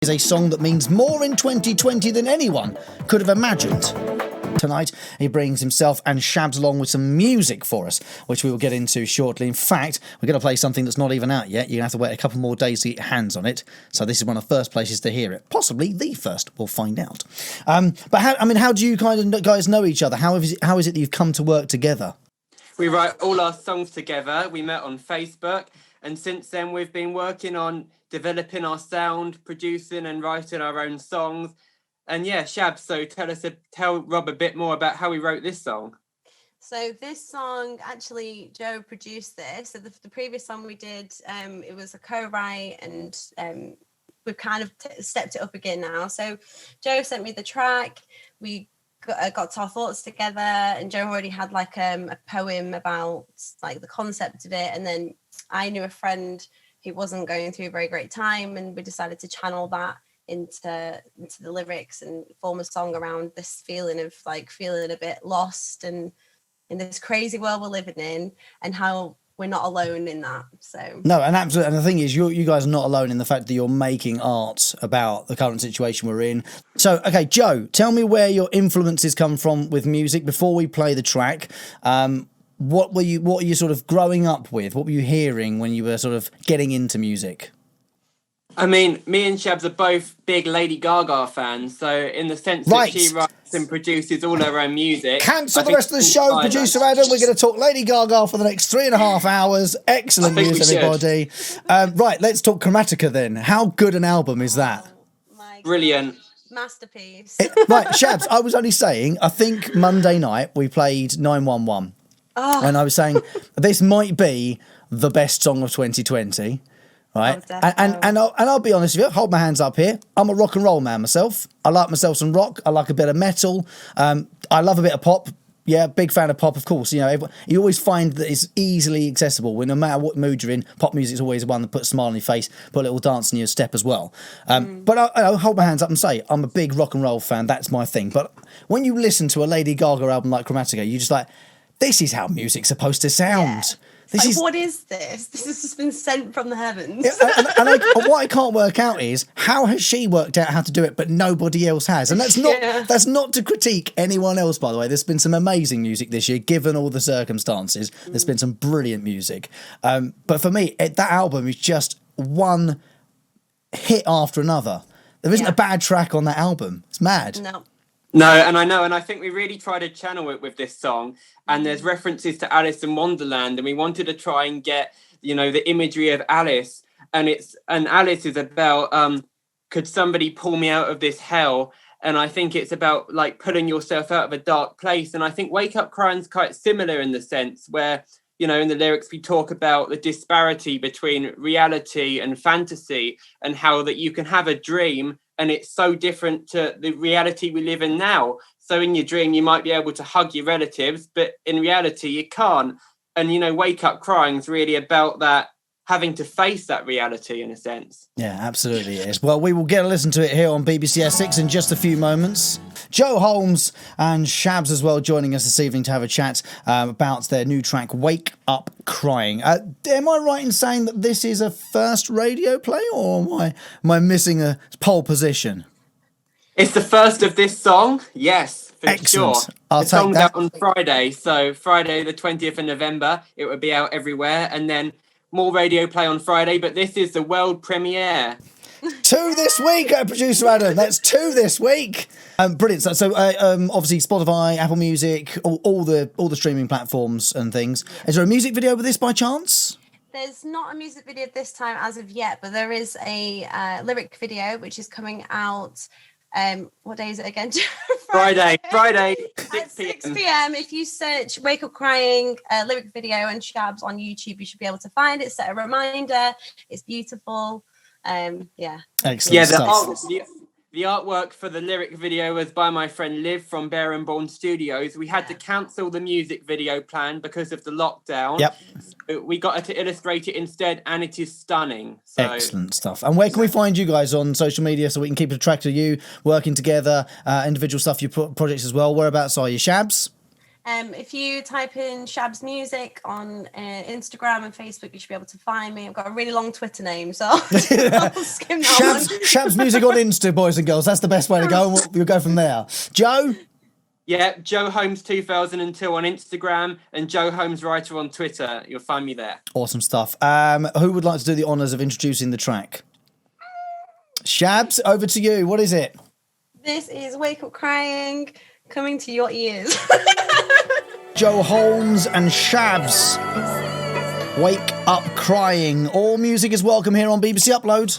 Is a song that means more in 2020 than anyone could have imagined. Tonight, he brings himself and Shabs along with some music for us, which we will get into shortly. In fact, we're going to play something that's not even out yet. You're going to have to wait a couple more days to get your hands on it. So this is one of the first places to hear it. Possibly the first. We'll find out. But how do you kind of guys know each other? How is it that you've come to work together? We write all our songs together. We met on Facebook. And since then, we've been working on developing our sound, producing and writing our own songs. And yeah, Shabs, so tell Rob a bit more about how we wrote this song. So this song, actually, Joe produced this. So the previous song we did, it was a co-write, and we've kind of stepped it up again now. So Joe sent me the track. We got our thoughts together, and Joe already had like a poem about like the concept of it. And then I knew a friend who wasn't going through a very great time, and we decided to channel that into the lyrics and form a song around this feeling of like feeling a bit lost and in this crazy world we're living in, and how we're not alone in that. So no, and absolutely, and the thing is, you guys are not alone in the fact that you're making art about the current situation we're in. So, okay, Joe, tell me where your influences come from with music before we play the track. What were you sort of growing up with? What were you hearing when you were sort of getting into music? I mean, me and Shabs are both big Lady Gaga fans, so in the sense that she writes and produces all her own music. Cancel the rest of the show, producer Adam. We're going to talk Lady Gaga for the next 3.5 hours. Excellent news, everybody. Right, let's talk Chromatica then. How good an album is that? Brilliant. Masterpiece. Right, Shabs, I was only saying, I think Monday night we played 911. Oh. And I was saying, this might be the best song of 2020. Right, and I'll be honest with you, hold my hands up here. I'm a rock and roll man myself. I like myself some rock. I like a bit of metal. I love a bit of pop. Yeah, big fan of pop, of course. You know, you always find that it's easily accessible. No matter what mood you're in, pop music's always the one that puts a smile on your face, put a little dance in your step as well. But I'll hold my hands up and say I'm a big rock and roll fan. That's my thing. But when you listen to a Lady Gaga album like Chromatica, you're just like, this is how music's supposed to sound. Yeah. What is this? This has just been sent from the heavens. and what I can't work out is how has she worked out how to do it, but nobody else has. And that's not to critique anyone else, by the way. There's been some amazing music this year, given all the circumstances. There's been some brilliant music. But for me, that album is just one hit after another. There isn't a bad track on that album. It's mad. No, and I think we really try to channel it with this song, and there's references to Alice in Wonderland, and we wanted to try and get, you know, the imagery of Alice, and Alice is about, could somebody pull me out of this hell? And I think it's about like pulling yourself out of a dark place. And I think Wake Up Crying's quite similar in the sense where, you know, in the lyrics we talk about the disparity between reality and fantasy, and how that you can have a dream and it's so different to the reality we live in now. So in your dream, you might be able to hug your relatives, but in reality, you can't. And, you know, Wake Up Crying is really about that, having to face that reality in a sense. Yeah, absolutely it is. Well, we will get a listen to it here on BBC Essex in just a few moments. Joe Holmes and Shabs as well joining us this evening to have a chat about their new track, Wake Up Crying. Am I right in saying that this is a first radio play, or am I missing a pole position? It's the first of this song, yes, for Excellent. Sure. I'll the take song's that. out on Friday, so Friday the 20th of November, it will be out everywhere, and then more radio play on Friday, but this is the world premiere. 2 this week, producer Adam. That's 2 this week. Brilliant. So obviously Spotify, Apple Music, all the streaming platforms and things. Is there a music video with this by chance? There's not a music video this time as of yet, but there is a lyric video which is coming out. What day is it again? Friday. At 6 p.m. If you search Wake Up Crying lyric video and Shabs on YouTube, you should be able to find it. Set a reminder. It's beautiful. Excellent. Yeah, stuff. the artwork for the lyric video was by my friend Liv from Bear and Born Studios. We had to cancel the music video plan because of the lockdown. Yep. So we got her to illustrate it instead, and it is stunning. So. Excellent stuff. And where can we find you guys on social media so we can keep a track of you working together, individual stuff, your projects as well? Whereabouts are you, Shabs? If you type in Shabs Music on Instagram and Facebook, you should be able to find me. I've got a really long Twitter name, so I'll skim that one. Shabs Music on Insta, boys and girls. That's the best way to go, and we'll go from there. Joe? Yeah, Joe Holmes 2002 on Instagram and Joe Holmes Writer on Twitter. You'll find me there. Awesome stuff. Who would like to do the honours of introducing the track? Shabs, over to you. What is it? This is Wake Up Crying, coming to your ears. Joe Holmes and Shabs. Wake Up Crying. All music is welcome here on BBC Upload.